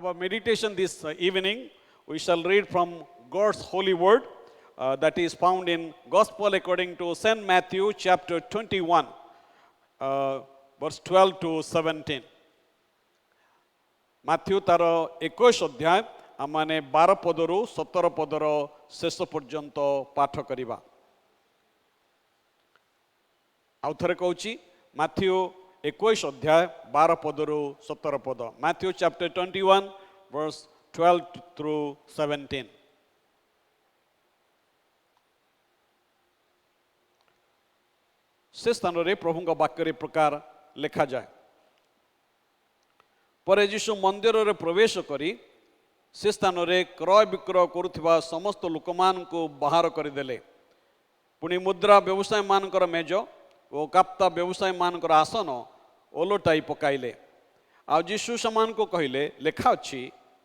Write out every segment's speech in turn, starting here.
our meditation this evening, we shall read from God's holy word that is found in Gospel according to St. Matthew chapter 21, verse 12 to 17. Matthew तार 21 अध्याय आमाने 12 पदरु 17 पदर शेष पर्यंत पाठ करिबा. आउ थरे कहूची Matthew 21 अध्याय 12 पदरु 17 पद. Matthew chapter 21 verse 12 through 17. से स्थान रे प्रभु वाक्य प्रकार लिखा जाए. पर यीशु मंदिर रे प्रवेश करी से स्थान रे क्रय विक्रय करुथिबा समस्त लोकमान को बाहर करदेले. पुणी मुद्रा व्यवसाय मानकर मेज और काप्ता व्यवसाय मानकर आसन ओलटाई पकाइले. आ यीशु समान को कहले लेखा अछि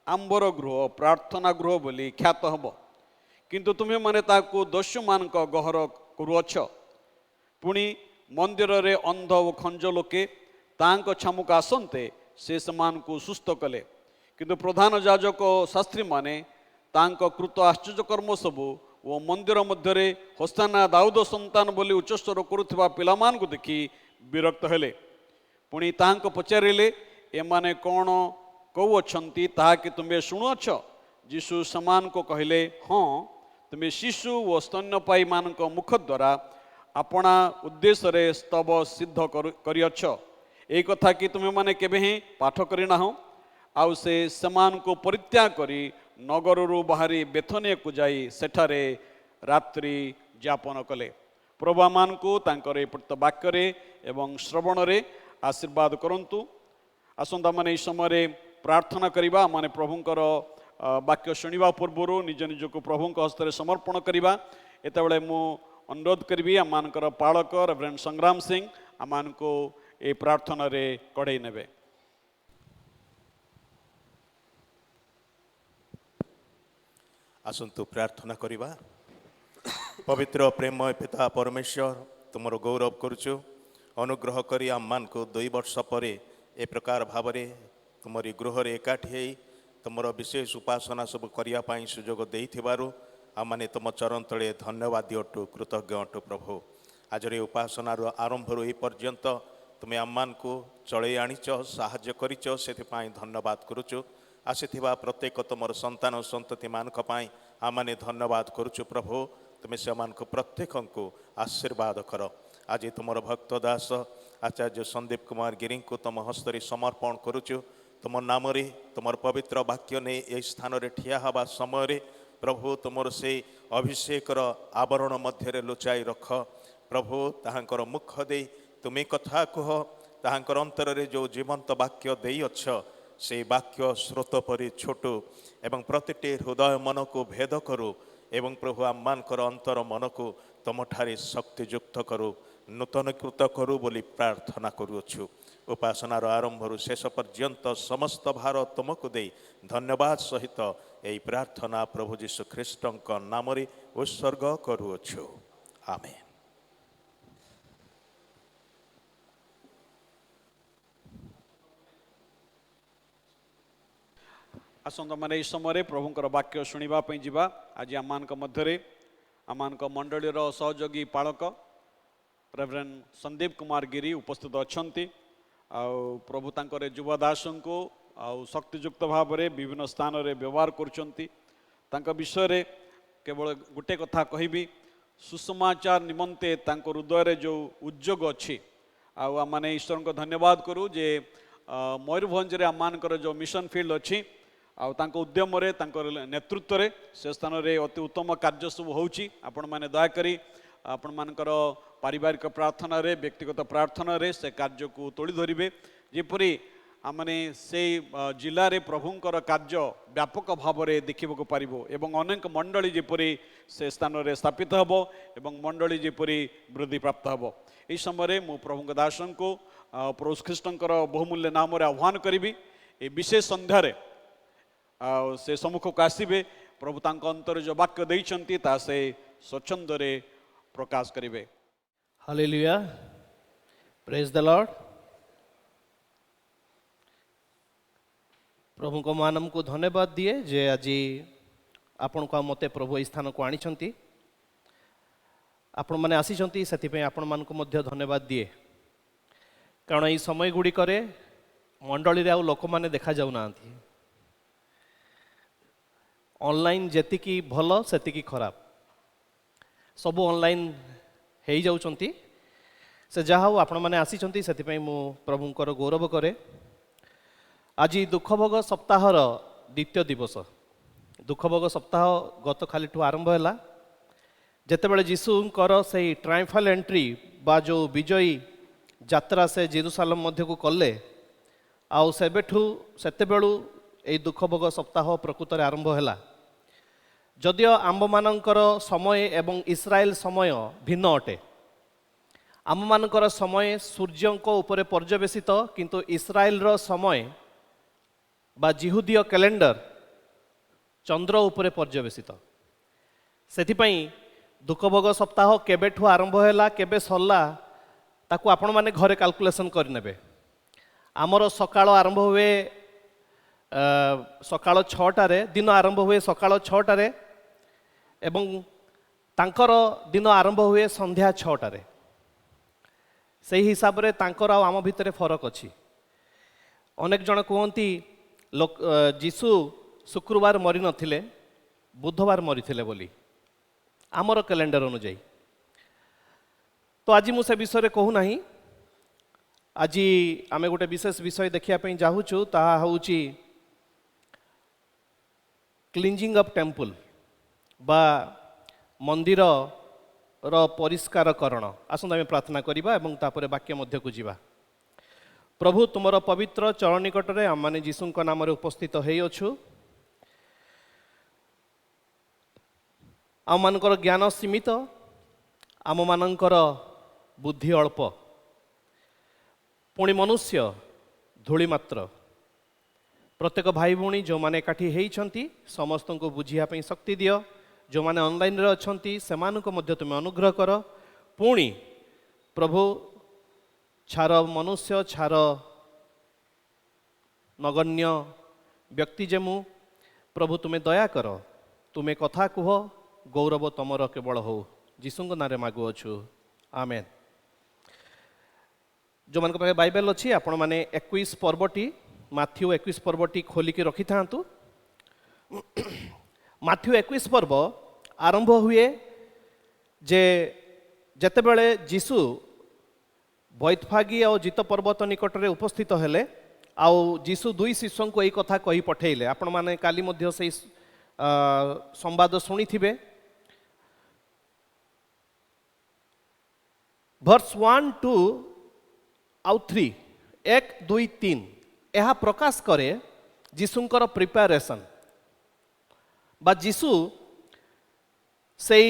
आंबर गृह प्रार्थना गृह बोली ख्यात हब, किंतु तुम्हें माने ताकू दस्यु मानक गहर करुअछ. पुणी मंदिर रे अंध और खंज लोके तांक छामुक आसंते से समान को सुस्थ कले. किंतु प्रधान याजक शास्त्री माने तांक कृत आश्चर्य कर्म सबु वो मंदिर मध्य होसाना दाऊद संतान बोली उच्चस्वर करुथिबा पिलामान को देखि विरक्त हेले. पुणी तांक पचारिले एमाने कोण कहू अछंती ताहा कि तुम्हें शुणुअछ. यीशु समान को कहले हाँ, तुम्हें शिशु व स्तन्यपायी मानक मुख द्वारा अपना उद्देश्य रे स्तव सिद्ध करिअछ. ए कथा कि तुम्हें माने केबे ही पाठ करिना हो. आउ से समान को परित्याग करी नगररू बाहरी बेथनिया को जाई सेठारे रात्रि यापन कले. प्रभु मान को तांकर प्रत वाक्य रे एवं श्रवण रे आशीर्वाद करंतु. आसंता माने समय प्रार्थना करिबा माने प्रभुंकर वाक्य शुणिबा पूर्वरु निज निज को प्रभुंक हस्ते समर्पण करिबा. एतबेले मु अनुरोध करिबी आमानकर पालक रेवरेंड संग्राम सिंह आमान को ए प्रार्थना रे कड़े नेबे. आसंतु प्रार्थना करिबा. पवित्र प्रेममय पिता परमेश्वर तुमर गौरव करुचु. अनुग्रह करी आम को 2 वर्ष पर ए प्रकार भावरे तुमरी गृह रे एकाठी होई तुमर विशेष उपासना सब करिया पाई सुजोग देइथिबारु आमाने तुम चरण तले धन्यवाद अटु कृतज्ञ अटु. प्रभु आज रे उपासनार आरंभ रु ए पर्यंत तुम्हें आम को चलई आनीच साहाय्य करिच सेथिपाई धन्यवाद करुचु. आसीथिबा प्रत्येक तुमर संतान संतति मानक पाई आमाने धन्यवाद करुचु. प्रभु तुम्हें से प्रत्येक को आशीर्वाद कर. आज तुमर भक्त दास आचार्य संदीप कुमार गिरी को तुम हस्तरे समर्पण करुचु. तुम नाम रे तुमर पवित्र वाक्य ने ए स्थान रे ठिया हवा समय रे प्रभु तुमर से अभिषेकर आवरण मध्य लुचाई रख. प्रभु ताहांकर मुख दे तुम्हें कथा कह. ताहांकर अंतर रे जो जीवंत वाक्य देई अछ से वाक्य स्रोत परि छोट एवं प्रतिटी हृदय मन को भेद करू एवं प्रभु आममानकर अंतर मन को तुमठारे शक्तियुक्त करू नूतनीकृत करू बोली प्रार्थना करुअछु. उपासनार आरंभ शेष पर्यंत समस्त भार तुमको दे धन्यवाद सहित यही प्रार्थना प्रभु जीशु ख्रीष्टक नाम रे उत्सर्ग करुअछु. आमेन. आसंता माने समय प्रभुंकर वाक्य शुणिबा पई जिबा. आज आमान मध्य आमान मंडलीर सहयोगी पालक रेवरेंड संदीप कुमार गिरी उपस्थित अछंती. प्रभु तांकर युवदास को शक्तियुक्त भाव में विभिन्न स्थान रे व्यवहार करुचंती. तांका विषय रे केवल गोटे कथा कहबी सुसमाचार निमंते तांको हृदय रे जो उद्योग अच्छी आने ईश्वर को धन्यवाद करूँ जे मयूरभंज रे आमानकर जो मिशन फील्ड अच्छी उद्यम रे नेतृत्व रे से स्थान रे अति उत्तम कार्य सब होउची. आपण माने दयाकरी आपण मानकर पारिवारिक प्रार्थना रे व्यक्तिगत प्रार्थना रे से कार्य को तोड़ी धरिबे जेपरी आमने से जिले रे प्रभुंकर कार्य व्यापक भाव में देखा पारिबो एवं अनेक मंडली जेपरी से स्थान रे स्थापित हबो एवं मंडली जेपरी वृद्धि प्राप्त हबो. एई समय मु प्रभुंक दासन को प्रभु ख्रीष्टंकर बहुमूल्य नाम रे आह्वान करिबी. ए विशेष संध्या रे से सम्मुख को आसबे. प्रभु तांको अंतर जो वाक्य देइछंती ता से स्वच्छंद रे प्रकाश करिवे. Hallelujah. Praise the Lord. प्रभु को मानम को धन्यवाद दिए जे आज आपण को मते प्रभु ई स्थान को आनी आपण मैंने आसी से आपण मान को मध्य धन्यवाद दिए कारण ये समय गुड़िक मंडली आउ लोक मैंने देखा जाऊना ऑनलाइन जेतिकी भल सेतिकी खराब सब ऑनलाइन हो जाउछंती से जहा हो आपण मैंने आसी से मु प्रभुंकर गौरव करे। आज दुखभोग सप्ताहर द्वितीय दिवस दुखभोग सप्ताह गत खाली आरंभ है जितेबाला जीशुकर से ट्रायम्फल एंट्री बा जो विजयी यात्रा से जेरूसालेम मध्य को कले आउ सेतेबेलू ये दुखभोग सप्ताह प्रकृत आरंभ है जदियो आम मानकर समय एवं इस्राएल समय भिन्न अटे आम मानकर समय सूर्यंक उपरे पर्यवेसित किंतु इस्राएल रो समय बा जिहुदीय कैलेंडर चंद्र उपरे पर्यवेसित सेथिपई दुखभोग सप्ताह केबेठू आरंभ है केबे सरला ताकू आपण माने घरे कैलकुलेशन करनेबे। आमर सकाळ आरंभ हुए सकाळ 6टारे दिन आरंभ हुए सकाळ 6टारे एवं तांकर दिन आरंभ हुए संध्या 6टारे से हिसाब रे तांकर आम भितर फरक अच्छी। अनेक जन कहती लोक जीशु शुक्रवार मरी नथिले बुधवार मरी बोली आमर कैलेंडर अनुजाई। तो आज मुझे विषय कहूना आज आम गोटे विशेष विषय देखिया चाहूँ ताहा होउची क्लींजिंग अफ टेम्पल बा मंदिर रो परिष्कारकरण। आसंता आम प्रार्थना करिबा एवं तापरे वाक्य मध्य को जीवा। प्रभु तुमर पवित्र चरण निकट में आम मैंने जीशुक नाम उपस्थित होइछु। आम मानकर ज्ञान सीमित आम मानकर बुद्धि अल्प पुणी मनुष्य धूली मात्र प्रत्येक भाई भौणी जो मैंने एकाठी होती समस्त को बुझापी शक्ति दियो जो मैंने ऑनलाइन रे अछंती सेमानक मध्य तुम अनुग्रह कर पुणी प्रभु छार मनुष्य छार नगण्य व्यक्ति जे मु प्रभु तुम्हें दया कर तुम्हें कथा कुह गौरव तमर केवल हो जीशुक नारे मागुअछु आमेन। जो मान पाखे बाइबल अच्छी आपण मैंने 21 पर्वटी माथ्यू 21 पर्वटी खोलिकी रखि थांतु। माथ्यू 21 पर्व आरंभ हुए जे जेतेबेले जीशु बैतफागी और जित पर्वत निकट में उपस्थित हेले आउ जीशु दुई शिष्यों को यही कथा कही पठेले। आपण माने काली मध्य से संवाद शुणी थिबे। वर्स 1 2 आउ 3 1 2 3 यह प्रकाश करे जीशुंकर प्रिपेरेसन बा जीशु से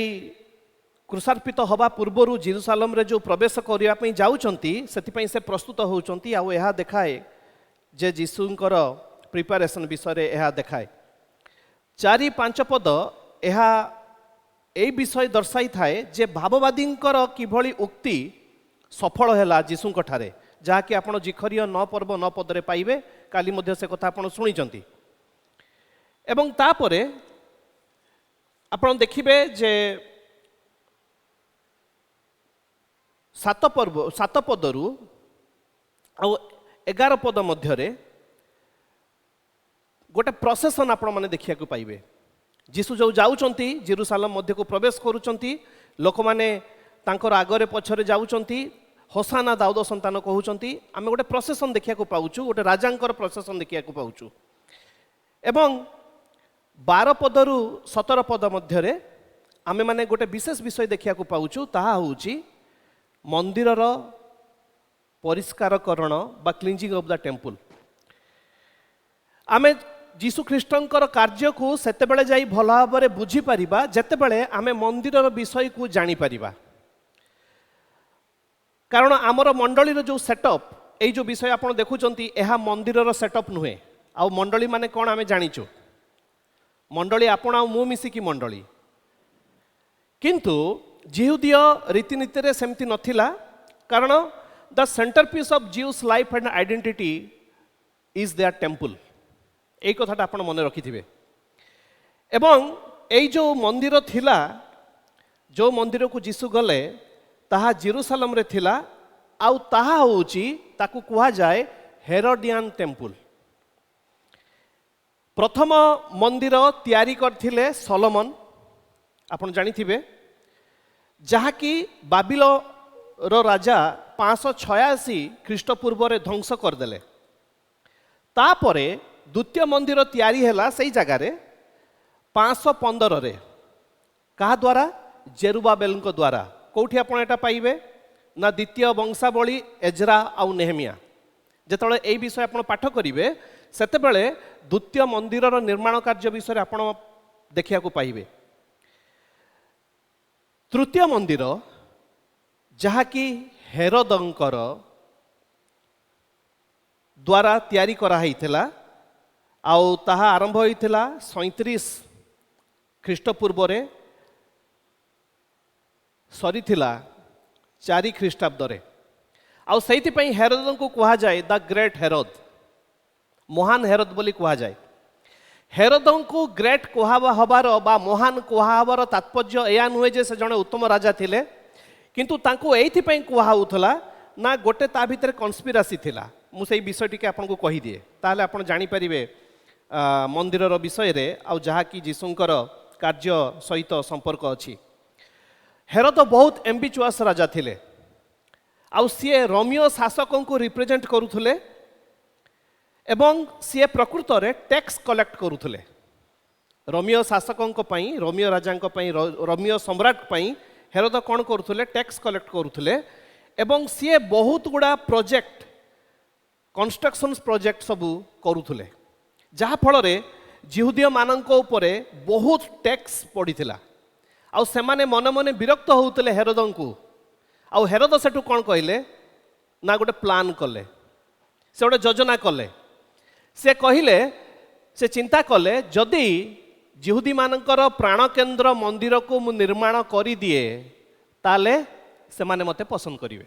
क्रुशार्पित हवा पूर्वर जेरूसालेम रे जो प्रवेश करने जाउचंती सेथिपई से प्रस्तुत होउचंती आउ यह देखाए जे जीशुंकर प्रिपेरेसन विषय यह देखाए 4-5 पद यह ए विषय दर्शाई थाए जे भाववादींकर किभली उक्ति सफल है जीशुंक ठारे जहाँकि आपण जिखरीय 9 पर्व 9 पदरे पाइबे काली मध्य से कथा आपण शुणिचंती। एवं तापरे आपण देखिबे जे 7 पदरु आ 11 पद मध्यरे गोटे प्रोसेसन आपण माने देखिया को पाइबे। जीशु जो जाउचंती जेरूसालेम मध्य को प्रवेश करूचंती लोक माने तांकर आगरे पछरे जाउचंती होसाना दाऊद संतान कहउचंती आमे गोटे प्रोसेसन देखिया को पाउचु गोटे राजांकर प्रोसेसन देखिया को पाउचु। एवं 12 पदरु 17 पद मध्यरे आमे माने गोटे विशेष विषय देखिया को पाउचु ताहा होउची मंदिरर परिष्कारकरण बा क्लींजिंग ऑफ द टेम्पल। आमे जीशु ख्रीष्टंकर कार्य को सेतेबेले जाई भल भाव बुझी पारिबा जेतेबेले आमे मंदिरर विषय को जानी पारिबा। कारण आमर मंडलीर जो सेटअप ये जो विषय आप देखुंती यह मंदिरर सेटअप नुहे आ मंडली माने कौन आमे जानिचु मंडली आपण आ मु मिसिकी मंडली किंतु जिहुदीय रीतिनीति रे सेमती नथिला कारण the centre piece of Jews life and identity is their temple এই কথাটা ଆପଣ ମନେ ରଖିଥିବେ। ଏବଂ এই ଯେଉଁ ମନ୍ଦିର ଥିଲା, ଯେଉଁ ମନ୍ଦିରକୁ ଯୀଶୁ ଗଲେ ତାହା ଜେରୁସାଲେମରେ ଥିଲା, ଆଉ ତାହା ହେଉଛି ତାକୁ କୁହାଯାଏ ହେରୋଡିଆନ୍ ଟେମ୍ପୁଲ। ପ୍ରଥମ ମନ୍ଦିର ତିଆରି କରିଥିଲେ ସଲୋମନ, ଆପଣ ଜାଣିଥିବେ, ଯାହାକି ବାବିଲର ରାଜା 586 ଖ୍ରୀଷ୍ଟପୂର୍ବରେ ଧ୍ୱଂସ କରିଦେଲେ। ତାପରେ ଦ୍ୱିତୀୟ ମନ୍ଦିର ତିଆରି ହେଲା ସେଇ ଜାଗାରେ 515ରେ, କାହା ଦ୍ୱାରା? ଜେରୁବାବେଲଙ୍କ ଦ୍ୱାରା। କେଉଁଠି ଆପଣ ଏଟା ପାଇବେ? ନା ଦ୍ୱିତୀୟ ବଂଶାବଳୀ, ଏଜ୍ରା ଆଉ ନେହେମିଆ। ଯେତେବେଳେ এই ବିଷୟ ଆପଣ ପାଠ କରିବେ ସେତେବେଳେ ଦ୍ୱିତୀୟ ମନ୍ଦିରର ନିର୍ମାଣ କାର୍ଯ୍ୟ ବିଷୟରେ ଆପଣ ଦେଖିବାକୁ ପାଇବେ। ତୃତୀୟ ମନ୍ଦିର, ଯାହାକି ହେରୋଦଙ୍କର ଦ୍ୱାରା ତିଆରି କରାହେଇଥିଲା, ଆଉ ତାହା ଆରମ୍ଭ ହୋଇଥିଲା 37 ଖ୍ରୀଷ୍ଟପୂର୍ବରେ, ସରିଥିଲା 4 ଖ୍ରୀଷ୍ଟାବ୍ଦରେ। ଆଉ ସେଇଥିପାଇଁ ହେରୋଦଙ୍କୁ କୁହାଯାଏ ଦ ଗ୍ରେଟ୍ ହେରୋଦ, ମହାନ ହେରୋଦ ବୋଲି କୁହାଯାଏ। ହେରୋଦଙ୍କୁ ଗ୍ରେଟ୍ କୁହାହବାର ବା ମହାନ କୁହାହବାର ତାତ୍ପର୍ଯ୍ୟ ଏହା ନୁହେଁ ଯେ ସେ ଜଣେ ଉତ୍ତମ ରାଜା ଥିଲେ, କିନ୍ତୁ ତାଙ୍କୁ ଏଇଥିପାଇଁ କୁହାହେଉଥିଲା ନା ଗୋଟେ ତା ଭିତରେ କନସ୍ପିରାସି ଥିଲା। ମୁଁ ସେଇ ବିଷୟ ଟିକେ ଆପଣଙ୍କୁ କହିଦିଏ, ତାହେଲେ ଆପଣ ଜାଣିପାରିବେ ମନ୍ଦିରର ବିଷୟରେ ଆଉ ଯାହାକି ଯୀଶୁଙ୍କର କାର୍ଯ୍ୟ ସହିତ ସମ୍ପର୍କ ଅଛି। ହେରୋଦ ବହୁତ ଏମ୍ବିଚୁଆସ୍ ରାଜା ଥିଲେ, ଆଉ ସିଏ ରୋମିଓ ଶାସକଙ୍କୁ ରିପ୍ରେଜେଣ୍ଟ କରୁଥିଲେ ଏବଂ ସିଏ ପ୍ରକୃତରେ ଟ୍ୟାକ୍ସ କଲେକ୍ଟ କରୁଥିଲେ। ରୋମିଓ ଶାସକଙ୍କ ପାଇଁ, ରୋମିଓ ରାଜାଙ୍କ ପାଇଁ, ରୋମିଓ ସମ୍ରାଟ ପାଇଁ ହେରୋଦ କ'ଣ କରୁଥିଲେ? ଟ୍ୟାକ୍ସ କଲେକ୍ଟ କରୁଥିଲେ। ଏବଂ ସିଏ ବହୁତ ଗୁଡ଼ା ପ୍ରୋଜେକ୍ଟ, କନଷ୍ଟ୍ରକ୍ସନ୍ସ ପ୍ରୋଜେକ୍ଟ ସବୁ କରୁଥିଲେ, ଯାହାଫଳରେ ଜିହୁଦୀୟମାନଙ୍କ ଉପରେ ବହୁତ ଟ୍ୟାକ୍ସ ପଡ଼ିଥିଲା। ଆଉ ସେମାନେ ମନେ ମନେ ବିରକ୍ତ ହେଉଥିଲେ ହେରୋଦଙ୍କୁ। ଆଉ ହେରୋଦ ସେଠୁ କ'ଣ କହିଲେ? ନା ଗୋଟେ ପ୍ଲାନ୍ କଲେ, ସେ ଗୋଟେ ଯୋଜନା କଲେ। ସେ କହିଲେ, ସେ ଚିନ୍ତା କଲେ, ଯଦି ଜିହୁଦୀମାନଙ୍କର ପ୍ରାଣକେନ୍ଦ୍ର ମନ୍ଦିରକୁ ମୁଁ ନିର୍ମାଣ କରିଦିଏ ତାହେଲେ ସେମାନେ ମୋତେ ପସନ୍ଦ କରିବେ।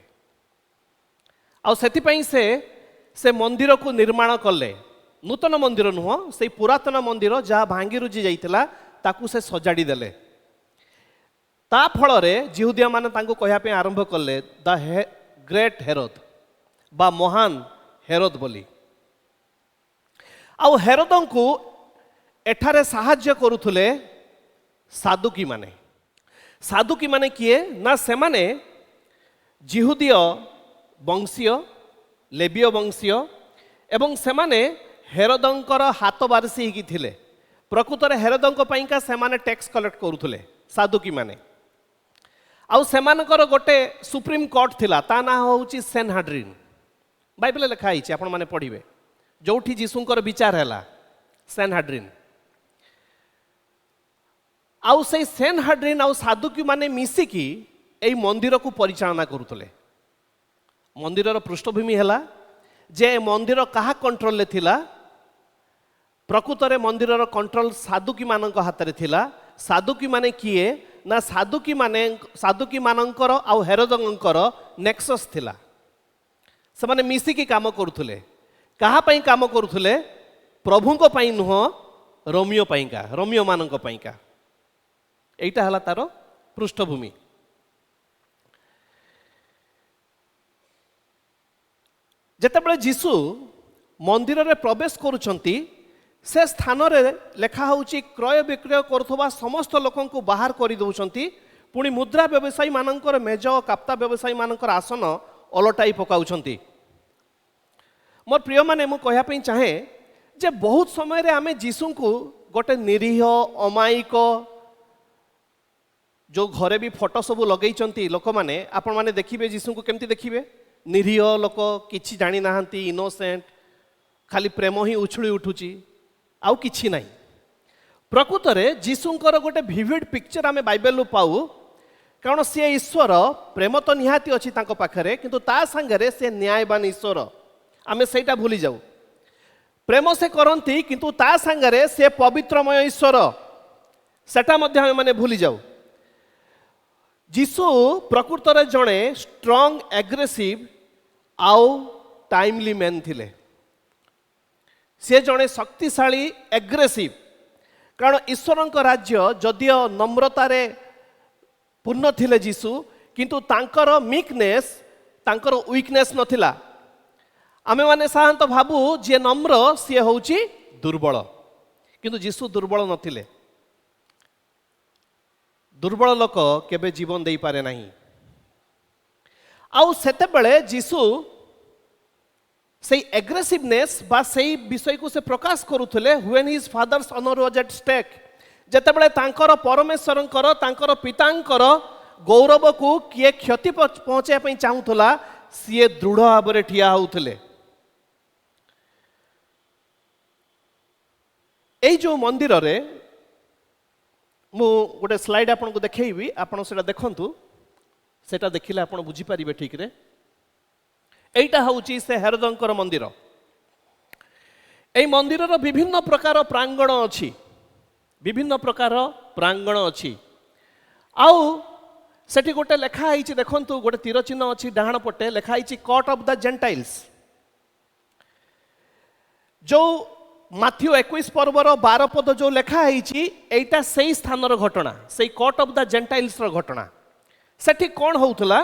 ଆଉ ସେଥିପାଇଁ ସେ ମନ୍ଦିରକୁ ନିର୍ମାଣ କଲେ। ନୂତନ ମନ୍ଦିର ନୁହଁ, ସେଇ ପୁରାତନ ମନ୍ଦିର ଯାହା ଭାଙ୍ଗି ରୁଜି ଯାଇଥିଲା ତାକୁ ସେ ସଜାଡ଼ି ଦେଲେ। ତା ଫଳରେ ଜିହୁଦୀୟମାନେ ତାଙ୍କୁ କହିବା ପାଇଁ ଆରମ୍ଭ କଲେ ଦ ଗ୍ରେଟ୍ ହେରୋଦ ବା ମହାନ ହେରୋଦ ବୋଲି। ଆଉ ହେରୋଦଙ୍କୁ ଏଠାରେ ସାହାଯ୍ୟ କରୁଥିଲେ ସାଦୁକୀମାନେ। ସାଦୁକୀମାନେ କିଏ? ନା ସେମାନେ ଜିହୁଦୀୟ ବଂଶୀୟ, ଲେବୀୟ ବଂଶୀୟ, ଏବଂ ସେମାନେ ହେରୋଦଙ୍କର ହାତ ବାରିଶି ହେଇକି ଥିଲେ। ପ୍ରକୃତରେ ହେରୋଦଙ୍କ ପାଇଁକା ସେମାନେ ଟ୍ୟାକ୍ସ କଲେକ୍ଟ କରୁଥିଲେ ସାଦୁକୀମାନେ। ଆଉ ସେମାନଙ୍କର ଗୋଟେ ସୁପ୍ରିମ କୋର୍ଟ ଥିଲା, ତା ନାଁ ହେଉଛି ସେନହାଡ୍ରିନ୍। ବାଇବେଲରେ ଲେଖା ହେଇଛି, ଆପଣମାନେ ପଢ଼ିବେ, ଯେଉଁଠି ଯୀଶୁଙ୍କର ବିଚାର ହେଲା, ସେନହାଡ୍ରିନ୍। ଆଉ ସେଇ ସେନହାଡ୍ରିନ୍ ଆଉ ସାଦୁକୀମାନେ ମିଶିକି ଏଇ ମନ୍ଦିରକୁ ପରିଚାଳନା କରୁଥିଲେ। ମନ୍ଦିରର ପୃଷ୍ଠଭୂମି ହେଲା ଯେ ମନ୍ଦିର କାହା କଣ୍ଟ୍ରୋଲରେ ଥିଲା? ପ୍ରକୃତରେ ମନ୍ଦିରର କଣ୍ଟ୍ରୋଲ ସାଦୁକୀମାନଙ୍କ ହାତରେ ଥିଲା। ସାଦୁକୀମାନେ କିଏ? ନା ସାଦୁକୀମାନଙ୍କର ଆଉ ହେରୋଦଙ୍କର ନେକ୍ସସ୍ ଥିଲା। ସେମାନେ ମିଶିକି କାମ କରୁଥିଲେ। କାହା ପାଇଁ କାମ କରୁଥିଲେ? ପ୍ରଭୁଙ୍କ ପାଇଁ ନୁହଁ, ରୋମିଓ ପାଇଁକା, ରୋମିଓମାନଙ୍କ ପାଇଁକା। এইটা ହେଲା ତାର ପୃଷ୍ଠଭୂମି। ଯେତେବେଳେ ଯୀଶୁ ମନ୍ଦିରରେ ପ୍ରବେଶ କରୁଛନ୍ତି, ସେ ସ୍ଥାନରେ ଲେଖା ହେଉଛି କ୍ରୟ ବିକ୍ରୟ କରୁଥିବା ସମସ୍ତ ଲୋକଙ୍କୁ ବାହାର କରିଦେଉଛନ୍ତି। ପୁଣି ମୁଦ୍ରା ବ୍ୟବସାୟୀମାନଙ୍କର ମେଜ ଓ କାପ୍ତା ବ୍ୟବସାୟୀମାନଙ୍କର ଆସନ ଓଲଟାଇ ପକାଉଛନ୍ତି। ମୋର ପ୍ରିୟମାନେ, ମୁଁ କହିବା ପାଇଁ ଚାହେଁ ଯେ ବହୁତ ସମୟରେ ଆମେ ଯୀଶୁଙ୍କୁ ଗୋଟେ ନିରୀହ, ଅମାୟିକ, ଯେଉଁ ଘରେ ବି ଫଟୋ ସବୁ ଲଗେଇଛନ୍ତି ଲୋକମାନେ, ଆପଣମାନେ ଦେଖିବେ ଯୀଶୁଙ୍କୁ କେମିତି ଦେଖିବେ? ନିରୀହ ଲୋକ, କିଛି ଜାଣିନାହାନ୍ତି, ଇନୋସେଣ୍ଟ, ଖାଲି ପ୍ରେମ ହିଁ ଉଛୁଳି ଉଠୁଛି, ଆଉ କିଛି ନାହିଁ। ପ୍ରକୃତରେ ଯୀଶୁଙ୍କର ଗୋଟେ ଭିଭିଡ୍ ପିକ୍ଚର ଆମେ ବାଇବେଲରୁ ପାଉ, କାରଣ ସିଏ ଈଶ୍ୱର। ପ୍ରେମ ତ ନିହାତି ଅଛି ତାଙ୍କ ପାଖରେ, କିନ୍ତୁ ତା ସାଙ୍ଗରେ ସେ ନ୍ୟାୟବାନ ଈଶ୍ୱର। ଆମେ ସେଇଟା ଭୁଲି ଯାଉ। ପ୍ରେମ ସେ କରନ୍ତି, କିନ୍ତୁ ତା ସାଙ୍ଗରେ ସେ ପବିତ୍ରମୟ ଈଶ୍ୱର, ସେଟା ମଧ୍ୟ ଆମେମାନେ ଭୁଲି ଯାଉ। ଯୀଶୁ ପ୍ରକୃତରେ ଜଣେ ଷ୍ଟ୍ରଙ୍ଗ, ଆଗ୍ରେସିଭ ଆଉ ଟାଇମଲି ମ୍ୟାନ୍ ଥିଲେ। सी जड़े शक्तिशाली एग्रेसिव, कारण ईश्वर राज्य जदियो नम्रतारे पूर्ण थिले जीशु, किंतु तांकर मीकनेस तांकर वीकनेस नथिला। आमे माने साधारणतः भाबू जे नम्र सी होउची दुर्बल, किंतु जीशु दुर्बल नथिले। दुर्बल लोक केबे जीवन देई पारे नहीं। आउ सेते बेले जीशु से एग्रेसिवनेस बा से विषय को से प्रकाश करुले when his father's honour was at stake. जेतेबेले तांकर परमेश्वरंकर तांकर पितांकर गौरव को किए क्षति पहुंचाया पई चाहूथला, सीए दृढ़ भाव में ठिया होउथले। एई जो मंदिर रे मु गोटे स्लाइड आपन को देखैबी, आपन सेटा देखंतु, सेटा देखिले आपन बुझी परिबे ठीक रे। एइटा होउची से हेरोदंकर मंदिर। एई मंदिर रो विभिन्न प्रकार प्रांगण अछि, विभिन्न प्रकार प्रांगण अछि। आउ सेठी गोटे लेखा आइछि, देखंतु गोटे तीर चिन्ह अछि डाहाण पटे, लेखा आइछि कोर्ट ऑफ द जेंटाइल्स। जो माथ्यू 21 पर्वर 12 पद जो लेखा आइछि, एइटा सेही स्थानर घटना, सेही कोर्ट ऑफ द जेंटाइल्स रो घटना। सेठी कोन होउथला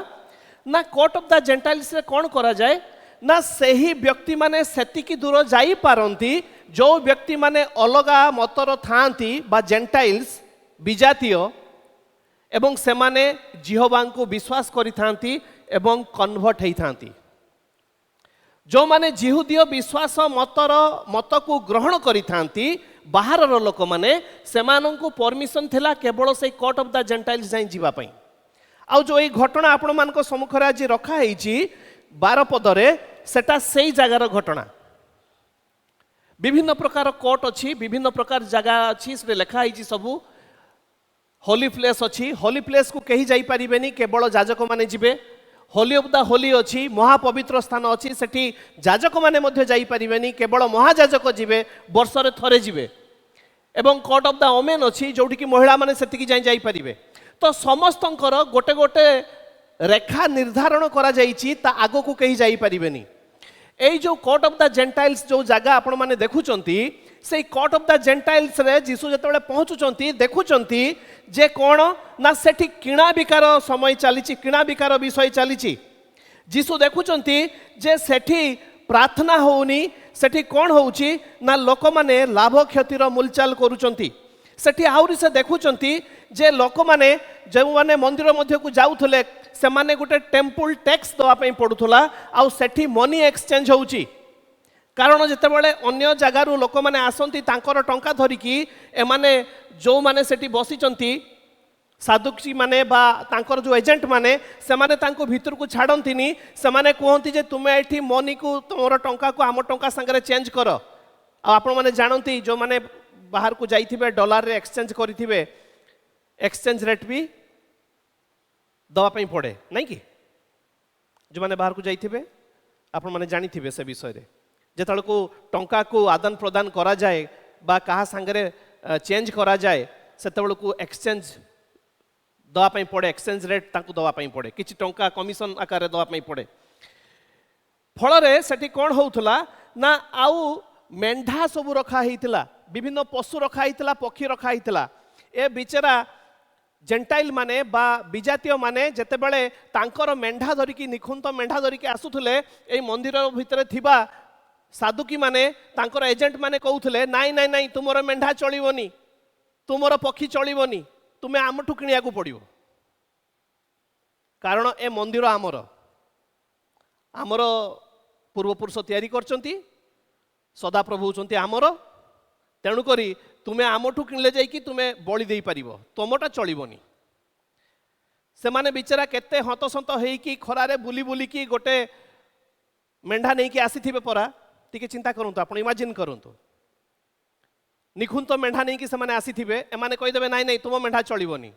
ना, कोर्ट ऑफ द जेंटाइल्स रे कोन करा जाए ना, सेही व्यक्ति माने सेतिकी दूर जाई पारंती जो व्यक्ति माने अलगा मतर थांती बा जेंटाइल्स विजातीय, एवं से माने जिहोवा को विश्वास करि थांती एवं कन्वर्ट हेई थांती। जो माने जिहुदीय विश्वास मत को ग्रहण करि थांती, बाहर लोक माने सेमानन को परमिशन थिला केवल से कोर्ट ऑफ द जेंटाइल्स जाई जीवा पई। आ जो ये घटना आपण मानक सम्मुखरे आज रखा हेछि 12 पदरे, सेटा सेई जगार घटना। विभिन्न प्रकार कोर्ट अछि, विभिन्न प्रकार जगह अछि, से लेखा हेछि सबु। होली प्लेस अछि, होली प्लेस को कहीं जाई परिबेनी, केवल याजक माने जिबे। होली ऑफ द होली अछि, महापवित्र स्थान अछि, सेठी याजक माने मध्ये जाई परिबेनी, केवल महायाजक जिबे, वर्षरे थरे जिबे। एवं कोर्ट ऑफ द ओमेन अछि, जोठी कि महिला माने सेतिकी जाई परिबे। तो समस्तंकर गोटे गोटे रेखा निर्धारण करा जाइछि, ता आगो को कहीं जाई परिबेनी। एई जो कोर्ट ऑफ द जेंटाइल्स जो जगह आपण माने देखुचंती, से कोर्ट ऑफ द जेंटाइल्स रे जीसु जतबेले पहुंचुचंती, देखुचंती जे कोन ना सेठी किणा बिकार समय चलीछि, किणा बिकार विषय चलीछि। जीसु देखुचंती जे सेठी प्रार्थना होउनी, सेठी कोन होउछि ना लोक माने लाभ क्षतिर मूलचाल करूचंती। सेठी आउरी से देखुचंती जे लोक माने जो माने मंदिर मध्य को जाउथले, से माने गोटे टेम्पल टैक्स दवा पई पडुथला, आ सेठी मनी एक्सचेंज होउची। कारण जेतेबेले अन्य जगारू लोक माने आसंती तांकर टंका धरिकी, एमाने जो माने सेठी बसिचंती साधुक्षी माने बा तांकर जो एजेंट माने, से माने तांको भीतर को छाड़ंतीनी, से माने कहंती जे तुमे एठी मनी को तोर टंका को आम टंका संगे चेंज कर। आ आपण माने जानंती जो माने बाहर को जाइथिबे डॉलर रे एक्सचेंज करिथिबे, एक्सचेंज रेट भी दवा पई पड़े नहीं कि। जो माने बाहर को जाइथिबे आपण माने जानिथिबे से विषय रे, जेतल को टंका को आदान प्रदान करा जाए बा कहा संगे चेंज करा जाए, सेतबेल को एक्सचेंज दवा पई पड़े, एक्सचेंज रेट तांको दवा पई पड़े, किछि टंका कमिशन आकार दवा पई पड़े। फल रे सेठी कोन होउथला ना, आउ मेंढा सब रखा हेइतिला, विभिन्न पशु रखा हेइतिला, पक्षी रखा हेइतिला। ए बिचरा जेंटाइल माने बा विजातीय माने जेतेबेले तांकर मेंढा धरिकी, निखुंत मेंढा धरिकी आसुथले, ए मंदिर भितरे थिबा साधुकी माने तांकर एजेंट माने कहउथले, नाई नाई नाई तुमर मेंढा चलिबोनी, तुमर पक्षी चलिबोनी, तुमे आमठु किनिया को पड़िबो। कारण ए मंदिर आमर पूर्वपुरुष तैयारी करचंती, सदाप्रभु होचंती आमर, तेणुकरी तुमे आमठु किणले जाइकी तुमे बळी देई परिबो, तमटा चलिबोनी। से माने बिचारा केते हतसंत हेइकी खरारे बुली बुली की गोटे मेंढा नहीं कि आसीथिबे परा, टिके चिंता करंतु, आपण इमेजिन करंतु। निखुंत मेंढा नहीं कि से माने आसीथिबे, एमाने कहि देबे नाई नाई तुम मेंढा चलिबोनी,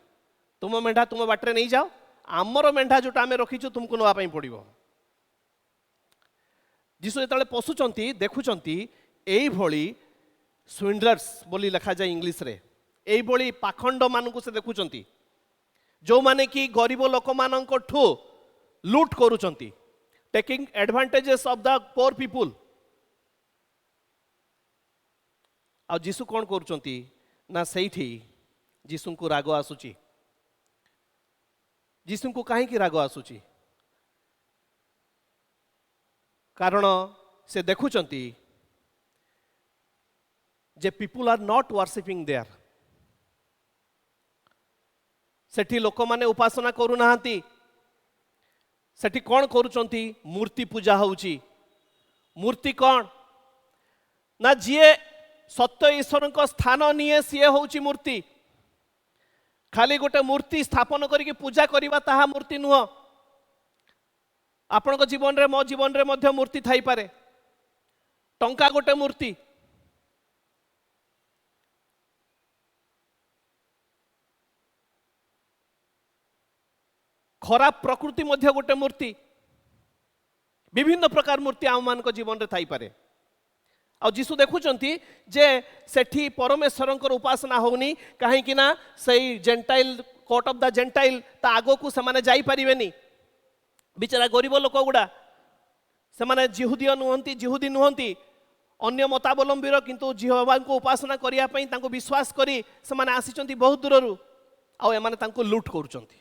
तुम मेंढा तुम बाटरे नहीं जाओ, आमर मेंढा जोटा आमे रखिछु तुमको नवा पई पड़िबो। जीसु जेतले पशुचंती देखुचंती, एई भली स्विंडलर्स बोली लिखा जाए इंग्लिश रे, एई भली पाखंड मानकु से देखुचंती, जो माने कि गरीब लोक मानक ठू लूट करूचंती, taking advantages of the poor people. ଆଉ ଯୀଶୁ କ'ଣ କରୁଛନ୍ତି ନା ସେଇଠି ଯୀଶୁଙ୍କୁ ରାଗ ଆସୁଛି। ଯୀଶୁଙ୍କୁ କାହିଁକି ରାଗ ଆସୁଛି? କାରଣ ସେ ଦେଖୁଛନ୍ତି ଯେ ପିପୁଲ ଆର୍ ନଟ୍ ୱାର୍ସିପିଂ ଦେୟାର। ସେଠି ଲୋକମାନେ ଉପାସନା କରୁନାହାନ୍ତି, ସେଠି କ'ଣ କରୁଛନ୍ତି? ମୂର୍ତ୍ତି ପୂଜା ହେଉଛି। ମୂର୍ତ୍ତି କ'ଣ ନା ଯିଏ ସତ୍ୟ ଈଶ୍ୱରଙ୍କ ସ୍ଥାନ ନିଏ ସିଏ ହେଉଛି ମୂର୍ତ୍ତି। ଖାଲି ଗୋଟେ ମୂର୍ତ୍ତି ସ୍ଥାପନ କରିକି ପୂଜା କରିବା ତାହା ମୂର୍ତ୍ତି ନୁହଁ। ଆପଣଙ୍କ ଜୀବନରେ ମୋ ଜୀବନରେ ମଧ୍ୟ ମୂର୍ତ୍ତି ଥାଇପାରେ। ଟଙ୍କା ଗୋଟେ ମୂର୍ତ୍ତି, ଖରାପ ପ୍ରକୃତି ମଧ୍ୟ ଗୋଟେ ମୂର୍ତ୍ତି। ବିଭିନ୍ନ ପ୍ରକାର ମୂର୍ତ୍ତି ଆମମାନଙ୍କ ଜୀବନରେ ଥାଇପାରେ। ଆଉ ଯୀଶୁ ଦେଖୁଛନ୍ତି ଯେ ସେଠି ପରମେଶ୍ୱରଙ୍କର ଉପାସନା ହେଉନି, କାହିଁକି ନା ସେଇ ଜେଣ୍ଟାଇଲ, କୋର୍ଟ ଅଫ୍ ଦ ଜେଣ୍ଟାଇଲ, ତା ଆଗକୁ ସେମାନେ ଯାଇପାରିବେନି। ବିଚାରା ଗରିବ ଲୋକ ଗୁଡ଼ା, ସେମାନେ ଜିହୁଦୀ ନୁହନ୍ତି, ଅନ୍ୟ ମତାବଲମ୍ବୀର, କିନ୍ତୁ ଜିହୋବାଙ୍କୁ ଉପାସନା କରିବା ପାଇଁ ତାଙ୍କୁ ବିଶ୍ୱାସ କରି ସେମାନେ ଆସିଛନ୍ତି ବହୁତ ଦୂରରୁ। ଆଉ ଏମାନେ ତାଙ୍କୁ ଲୁଟ୍ କରୁଛନ୍ତି।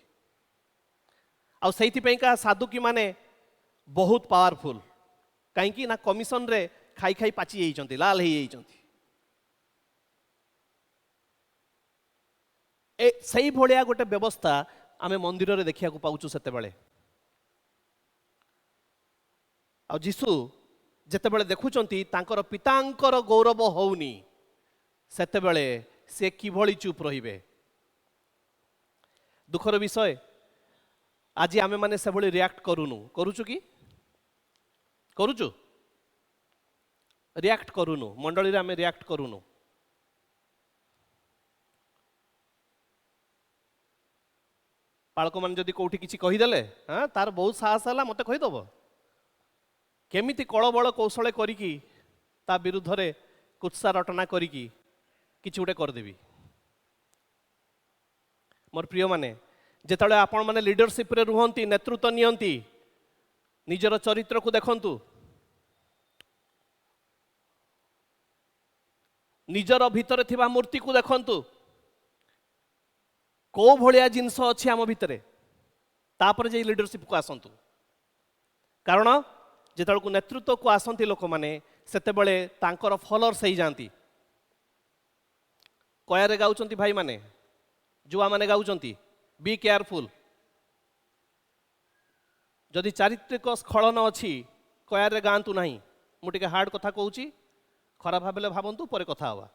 ଆଉ ସେଇଥିପାଇଁକା ସାଧୁକୀ ମାନେ ବହୁତ ପାୱାରଫୁଲ, କାହିଁକି ନା କମିଶନରେ ଖାଇ ଖାଇ ପାଚି ଯାଇଛନ୍ତି, ଲାଲ ହେଇଯାଇଛନ୍ତି। ସେଇଭଳିଆ ଗୋଟେ ବ୍ୟବସ୍ଥା ଆମେ ମନ୍ଦିରରେ ଦେଖିବାକୁ ପାଉଛୁ ସେତେବେଳେ। ଆଉ ଯୀଶୁ ଯେତେବେଳେ ଦେଖୁଛନ୍ତି ତାଙ୍କର ପିତାଙ୍କର ଗୌରବ ହଉନି, ସେତେବେଳେ ସେ କିଭଳି ଚୁପ୍ ରହିବେ? ଦୁଃଖର ବିଷୟ, ଆଜି ଆମେ ମାନେ ସେଭଳି ରିଆକ୍ଟ କରୁନୁ। କରୁଛୁ କି? କରୁଛୁ? ରିଆକ୍ଟ କରୁନୁ। ମଣ୍ଡଳୀରେ ଆମେ ରିଆକ୍ଟ କରୁନୁ। ବାଳକମାନେ ଯଦି କୋଉଠି କିଛି କହିଦେଲେ, ହଁ ତାର ବହୁତ ସାହସ ହେଲା ମତେ କହିଦେବ, କେମିତି କଳବଳ କୌଶଳ କରିକି ତା ବିରୁଦ୍ଧରେ କୁତ୍ସା ରଟନା କରିକି କିଛି ଗୋଟେ କରିଦେବି। ମୋର ପ୍ରିୟମାନେ, ଯେତେବେଳେ ଆପଣମାନେ ଲିଡରସିପ୍ରେ ରୁହନ୍ତି, ନେତୃତ୍ୱ ନିଅନ୍ତି, ନିଜର ଚରିତ୍ରକୁ ଦେଖନ୍ତୁ, ନିଜର ଭିତରେ ଥିବା ମୂର୍ତ୍ତିକୁ ଦେଖନ୍ତୁ, କୋଉ ଭଳିଆ ଜିନିଷ ଅଛି ଆମ ଭିତରେ, ତାପରେ ଯାଇ ଲିଡରସିପ୍କୁ ଆସନ୍ତୁ। କାରଣ ଯେତେବେଳକୁ ନେତୃତ୍ୱକୁ ଆସନ୍ତି ଲୋକମାନେ, ସେତେବେଳେ ତାଙ୍କର ଫଲୋଅର୍ସ ହେଇଯାଆନ୍ତି। କୟାରେ ଗାଉଛନ୍ତି ଭାଇମାନେ, ଯୁବାମାନେ ଗାଉଛନ୍ତି, ବି କେୟାରଫୁଲ। ଯଦି ଚାରିତ୍ରିକ ସ୍ଖଳନ ଅଛି, କୟାରେ ଗାଆନ୍ତୁ ନାହିଁ। ମୁଁ ଟିକେ ହାର୍ଡ କଥା କହୁଛି, ଖରାପ ଭାବିଲେ ଭାବନ୍ତୁ, ପରେ କଥା ହବା।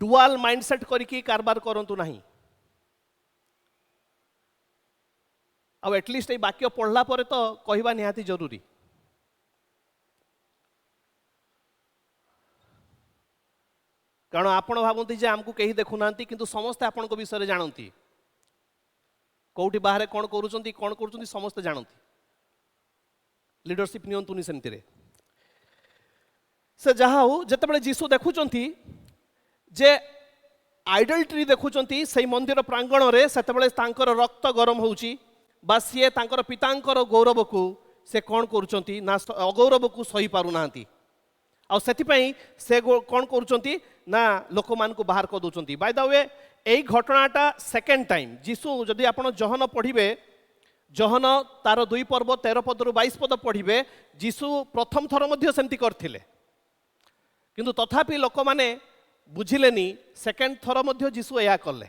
ଡୁଆଲ ମାଇଣ୍ଡସେଟ୍ କରିକି କାରବାର କରନ୍ତୁ ନାହିଁ। ଆଉ ଏଟଲିଷ୍ଟ ଏଇ ବାକ୍ୟ ପଢିଲା ପରେ ତ କହିବା ନିହାତି ଜରୁରୀ। କାରଣ ଆପଣ ଭାବନ୍ତି ଯେ ଆମକୁ କେହି ଦେଖୁନାହାନ୍ତି, କିନ୍ତୁ ସମସ୍ତେ ଆପଣଙ୍କ ବିଷୟରେ ଜାଣନ୍ତି। କୋଉଠି ବାହାରେ କ'ଣ କରୁଛନ୍ତି ସମସ୍ତେ ଜାଣନ୍ତି। ଲିଡରସିପ୍ ନିଅନ୍ତୁନି ସେମିତିରେ। ସେ ଯାହା ହଉ, ଯେତେବେଳେ ଯୀଶୁ ଦେଖୁଛନ୍ତି ଯେ ଆଇଡଲଟ୍ରି ଦେଖୁଛନ୍ତି ସେଇ ମନ୍ଦିର ପ୍ରାଙ୍ଗଣରେ, ସେତେବେଳେ ତାଙ୍କର ରକ୍ତ ଗରମ ହେଉଛି, ବା ସିଏ ତାଙ୍କର ପିତାଙ୍କର ଗୌରବକୁ ସେ କ'ଣ କରୁଛନ୍ତି ନା ଅଗୌରବକୁ ସହି ପାରୁନାହାନ୍ତି। ଆଉ ସେଥିପାଇଁ ସେ କ'ଣ କରୁଛନ୍ତି ନା ଲୋକମାନଙ୍କୁ ବାହାର କରିଦେଉଛନ୍ତି। ବାଇ ଦ ୱେ, ଏଇ ଘଟଣାଟା ସେକେଣ୍ଡ ଟାଇମ୍। ଯୀଶୁ, ଯଦି ଆପଣ ଜହନ ପଢ଼ିବେ, ଜହନ ତାର 2 ପର୍ବ 13 ପଦରୁ 22 ପଦ ପଢ଼ିବେ, ଯୀଶୁ ପ୍ରଥମ ଥର ମଧ୍ୟ ସେମିତି କରିଥିଲେ, କିନ୍ତୁ ତଥାପି ଲୋକମାନେ ବୁଝିଲେନି। ସେକେଣ୍ଡ ଥର ମଧ୍ୟ ଯୀଶୁ ଏହା କଲେ।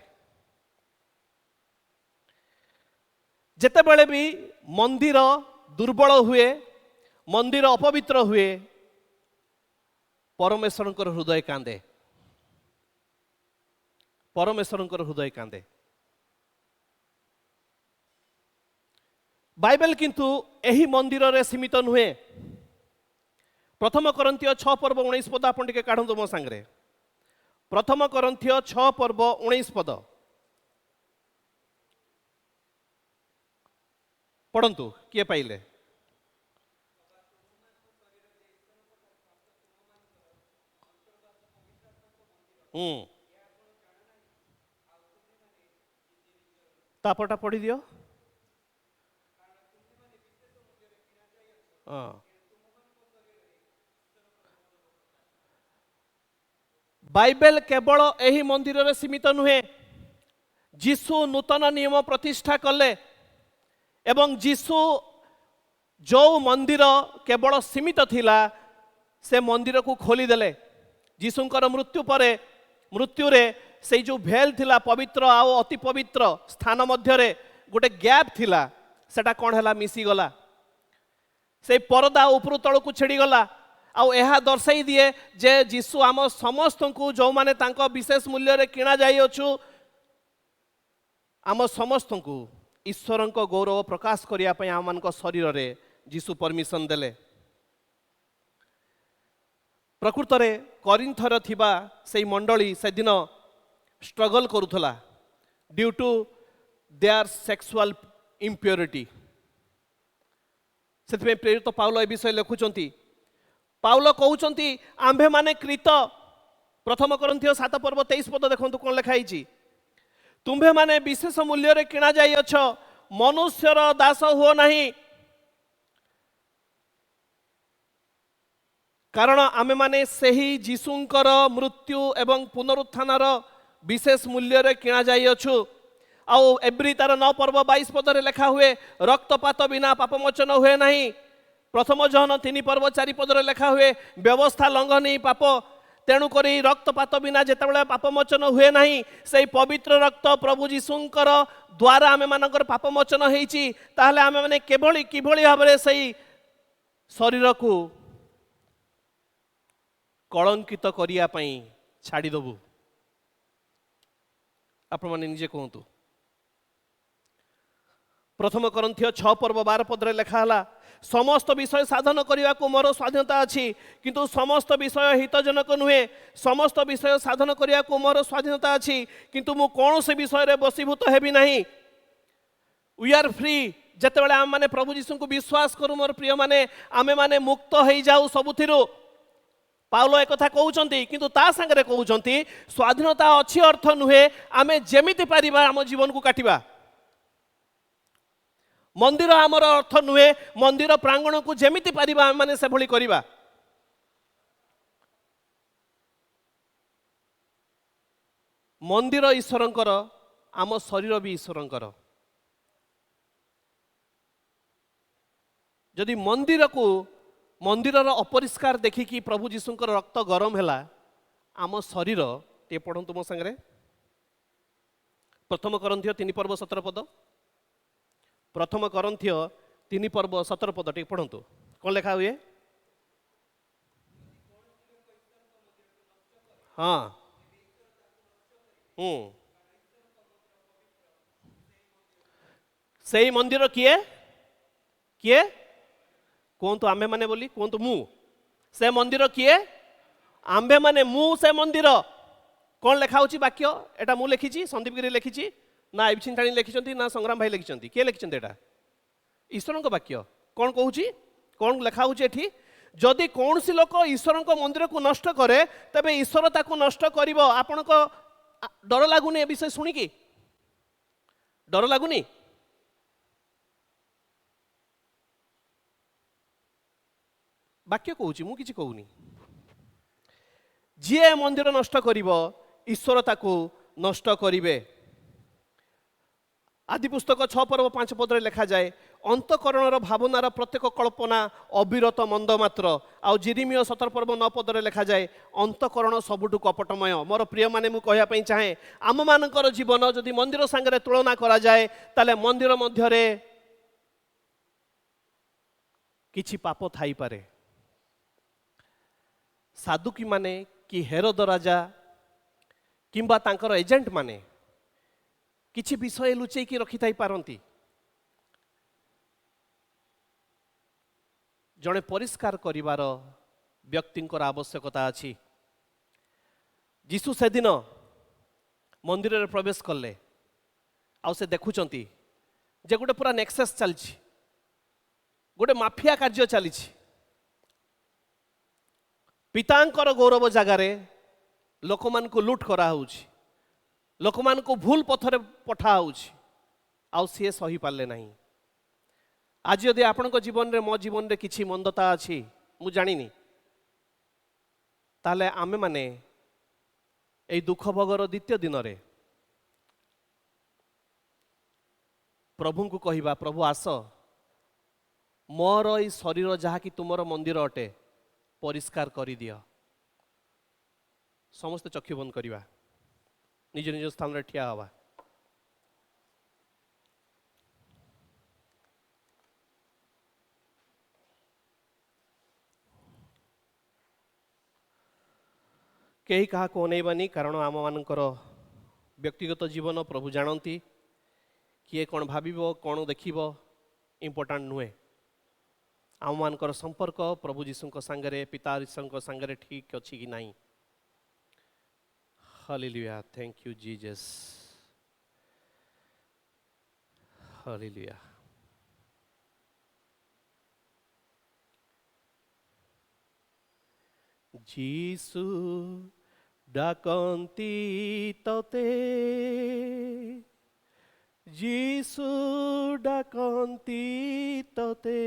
ଯେତେବେଳେ ବି ମନ୍ଦିର ଦୁର୍ବଳ ହୁଏ, ମନ୍ଦିର ଅପବିତ୍ର ହୁଏ, ପରମେଶ୍ୱରଙ୍କର ହୃଦୟ କାନ୍ଦେ। ପରମେଶ୍ୱରଙ୍କର ହୃଦୟ କାନ୍ଦେ। ବାଇବେଲ କିନ୍ତୁ ଏହି ମନ୍ଦିରରେ ସୀମିତ ନୁହେଁ। ପ୍ରଥମ କରନ୍ଥୀୟ 6 ପର୍ବ 19 ପଦ ଆପଣ ଟିକେ କାଢନ୍ତୁ ମୋ ସାଙ୍ଗରେ। ପ୍ରଥମ କରନ୍ଥୀୟ 6 ପର୍ବ 19 ପଦ ପଢ଼ନ୍ତୁ, କିଏ ପାଇଲେ? ତାପରଟା ପଢ଼ିଦିଅ। ହଁ, बाइबल केवल यही मंदिर रे सीमित नुहे। जीशु नूतन नियम प्रतिष्ठा कले एवं जीशु जो मंदिर केवल सीमित थिला से मंदिर को खोली देले। जीशुंकर मृत्यु परे मृत्यु रे से जो भेल थिला पवित्र आ अति पवित्र स्थान मध्य रे गोटे गैप थिला सेटा कौन हैला मिसी गला। से परदा उपरु तल को छेड़ी गला। आउ यह दर्शाई दिए जे जीशु आम समस्त को जो माने तांको विशेष मूल्य रे किणा जाई अछु आम समस्त को ईश्वर को गौरव प्रकाश करिया पय आम मानक शरीर रे जीशु परमिशन देले। प्रकृत रे करिंथर थिबा सेई मंडली से दिन स्ट्रगल करुथला due to their sexual impurity. से प्रेरित पाउल ए विषय लिखुचंती। पाउल कहउचंती आंभे माने कृत। प्रथम कोरिन्थियो 7 पर्व 23 पद देखंतु कोन लिखा हिची। तुम्भे माने विशेष मूल्य रे किणा जाई अछ, मनुष्यर दास हो नहीं। कारण आमे माने सही जीशुंकर मृत्यु एवं पुनरुत्थानर विशेष मूल्य रे किणा जाई अछु। आउ एब्री तार 9 पर्व 22 पदरे लिखा हुए रक्तपात बिना पापमोचन हुए नहीं। प्रथम जहन 3 पर्व 4 पदरे लिखा हुए व्यवस्था लंघन ही पाप। तेणु करी रक्तपात बिना जेतेबेले पापमोचन हुए नहीं से पवित्र रक्त प्रभु जीशुंकर द्वारा आमे मानकर पापमोचन हेची। ताहले आमे माने केवली किभली भाबरे सही शरीर को कलंकित करिया पई छाड़ी दबु। आपण माने निजे कहंतु। प्रथम कोरिन्थियो 6 पर्व 12 पदरे लिखा हला समस्त विषय साधन करने को मोर स्वाधीनता अच्छी किंतु समस्त विषय हितजनक नुहे। समस्त विषय साधन करने को मोर स्वाधीनता अच्छी किंतु मु कौन से विषय रे बसीभूत हेबी नहीं। वी आर फ्री जेतेबेले आम माने प्रभु जीशु को विश्वास करू मोर प्रिय माने आमे माने मुक्त हो जाऊ सबुथिरु। पाउल एक कथा कहउचंती किंतु ता संगे कहउचंती स्वाधीनता अच्छी अर्थ नुहे आमे जेमिति पारिबा आम जीवन को काटिबा। मंदिर आमर अर्थ नुहे मंदिर प्रांगण को जेमिति पारिबा आम माने से भली करिबा। मंदिर ईश्वरंकर आम शरीर भी ईश्वरंकर। जदि मंदिर को मंदिरर अपरिष्कार देखिकी प्रभु जीशुंकर रक्त गरम हैला आम शरीर टे पढ़ंतु मो संगे प्रथम कोरिन्थियो 3 पर्व 17 पद। प्रथम कोरिन्थियो 3 पर्व 17 पद टे पढ़ंतु कौन लिखा हुए। हाँ सही मंदिर किए किए कहतु आम्भे माने बोली कहतु मु से मंदिर किए आम्भे माने मु से मंदिर। कौन लिखा होची वाक्य एटा मु लिखिची संदीप गिरी लिखिची ना आइबसिन ठाणी लिखिचंती ना संग्राम भाई लिखिचंती के लिखिचंती एटा ईश्वरଙ୍କ वाक्य। कौन कहूची कौन लिखा होची एठी जदि कौन सी लोक ईश्वर को मंदिर को नष्ट करे तबे ईश्वर ताको नष्ट करिवो। आपण को डर लागुनी ए विषय सुनी की डर लागुनी। वाक्य कहूची मु किछि कहूनी जे मंदिर नष्ट करिवो ईश्वर ताको नष्ट करिवे। आदि पुस्तक 6 पर्व 5 पदरे लिखा जाए अंतकरणर भावनार प्रत्येक कल्पना अविरत मंद मात्र। आउ जिरिमिय 17 पर्व 9 पदरे लिखा जाए अंतकरण सबुठु कपटमय। मोर प्रिय माने मु कहया पई चाहे आम मानकर जीवन जदि मंदिर संगे तुलना करा जाए ताले मंदिर मध्यरे किछि पाप थाई पारे। साधुकी माने कि हेरोद राजा किंबा तांकर एजेंट माने किछि विषय लुचै की रखि थाई पारंती। जड़े परिष्कार करिवार व्यक्तिंकर आवश्यकता अछि। जीशु से दिन मंदिर रे प्रवेश कले आउ से देखुचंती जे गोटे पूरा नेक्सेस चलछि गोटे माफिया कार्य चलीछि। पितांकर गौरव जगार लोक मान को लुट करा होछि लोक मान को भूल पथरे पठा होछि आउ सी सही पारले नहीं। आज यदि आपण जीवन रे मो जीवन रे किछि मंदता अछि मु जानिनी ताले आमे माने এই ଦୁଃଖ ଭୋଗର ଦ୍ୱିତୀୟ ଦିନରେ ପ୍ରଭୁଙ୍କୁ କହିବା, ପ୍ରଭୁ ଆସ, ମୋର ଏଇ ଶରୀର ଯାହାକି ତୁମର ମନ୍ଦିର ଅଟେ ପରିଷ୍କାର କରିଦିଅ। ସମସ୍ତେ ଚକ୍ଷୁ ବନ୍ଦ କରିବା, ନିଜ ନିଜ ସ୍ଥାନରେ ଠିଆ ହେବା। କେହି କାହାକୁ ଅନେଇବାନି, କାରଣ ଆମମାନଙ୍କର ବ୍ୟକ୍ତିଗତ ଜୀବନ ପ୍ରଭୁ ଜାଣନ୍ତି। କିଏ କ'ଣ ଭାବିବ, କ'ଣ ଦେଖିବ ଇମ୍ପୋର୍ଟାଣ୍ଟ ନୁହେଁ। ଆମମାନଙ୍କର ସମ୍ପର୍କ ପ୍ରଭୁ ଯୀଶୁଙ୍କ ସାଙ୍ଗରେ, ପିତା ଯୀଶୁଙ୍କ ସାଙ୍ଗରେ ଠିକ୍ ଅଛି କି ନାହିଁ। Hallelujah, thank you Jesus, hallelujah. Jishu ଡାକନ୍ତି ତତେ, ଯୀଶୁ ଡାକନ୍ତି ତତେ,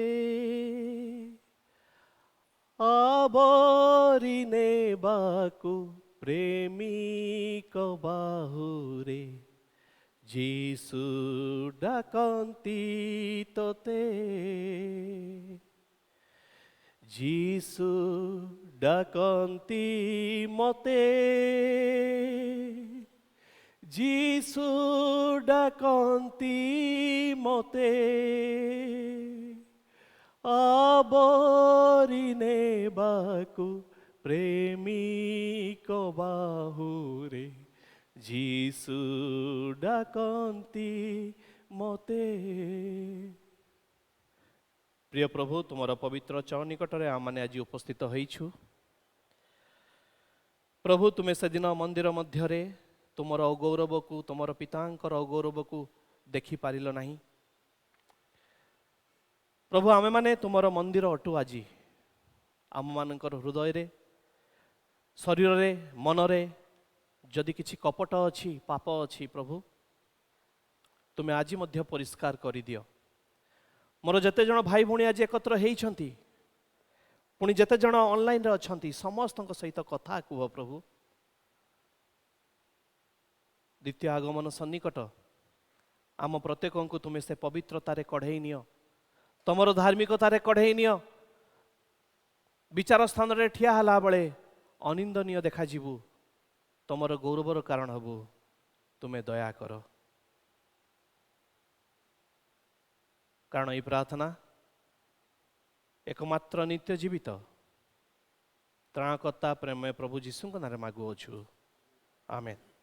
ଆବରି ନେବାକୁ ପ୍ରେମିକ ବାହୁରେ, ଯୀଶୁ ଡାକନ୍ତି ତତେ, ଯୀଶୁ ଡାକନ୍ତି ମତେ, ଯୀଶୁ ଡାକନ୍ତି ମତେ, ଆବରି ନେବାକୁ ପ୍ରେମିକ ବାହୁରେ, ଯୀଶୁ ଡାକନ୍ତି ମତେ। ପ୍ରିୟ ପ୍ରଭୁ, ତୁମର ପବିତ୍ର ଚରଣ ନିକଟରେ ଆମମାନେ ଆଜି ଉପସ୍ଥିତ ହୋଇଛୁ। ପ୍ରଭୁ, ତୁମେ ସେଦିନ ମନ୍ଦିର ମଧ୍ୟରେ ତୁମର ଅଗୌରବକୁ, ତୁମର ପିତାଙ୍କର ଅଗୌରବକୁ ଦେଖିପାରିଲ ନାହିଁ। ପ୍ରଭୁ, ଆମେମାନେ ତୁମର ମନ୍ଦିର ଅଟୁ। ଆଜି ଆମମାନଙ୍କର ହୃଦୟରେ, ଶରୀରରେ, ମନରେ ଯଦି କିଛି କପଟ ଅଛି, ପାପ ଅଛି, ପ୍ରଭୁ ତୁମେ ଆଜି ମଧ୍ୟ ପରିଷ୍କାର କରିଦିଅ। ମୋର ଯେତେ ଜଣ ଭାଇ ଭଉଣୀ ଆଜି ଏକତ୍ର ହେଇଛନ୍ତି, ପୁଣି ଯେତେ ଜଣ ଅନଲାଇନରେ ଅଛନ୍ତି, ସମସ୍ତଙ୍କ ସହିତ କଥା କୁହ ପ୍ରଭୁ। ଦ୍ୱିତୀୟ ଆଗମନ ସନ୍ନିକଟ, ଆମ ପ୍ରତ୍ୟେକଙ୍କୁ ତୁମେ ସେ ପବିତ୍ରତାରେ କଢ଼େଇ ନିଅ, ତମର ଧାର୍ମିକତାରେ କଢ଼େଇ ନିଅ। ବିଚାର ସ୍ଥାନରେ ଠିଆ ହେଲା ବେଳେ ଅନିନ୍ଦନୀୟ ଦେଖାଯିବୁ, ତମର ଗୌରବର କାରଣ ହବୁ। ତୁମେ ଦୟା କର, କାରଣ ଏହି ପ୍ରାର୍ଥନା एकमात्र नित्य जीवित त्राणकर्ता प्रेमय प्रभु जीशुଙ୍କ ନାଁରେ ମାଗୁଅଛୁ, ଆମେନ୍।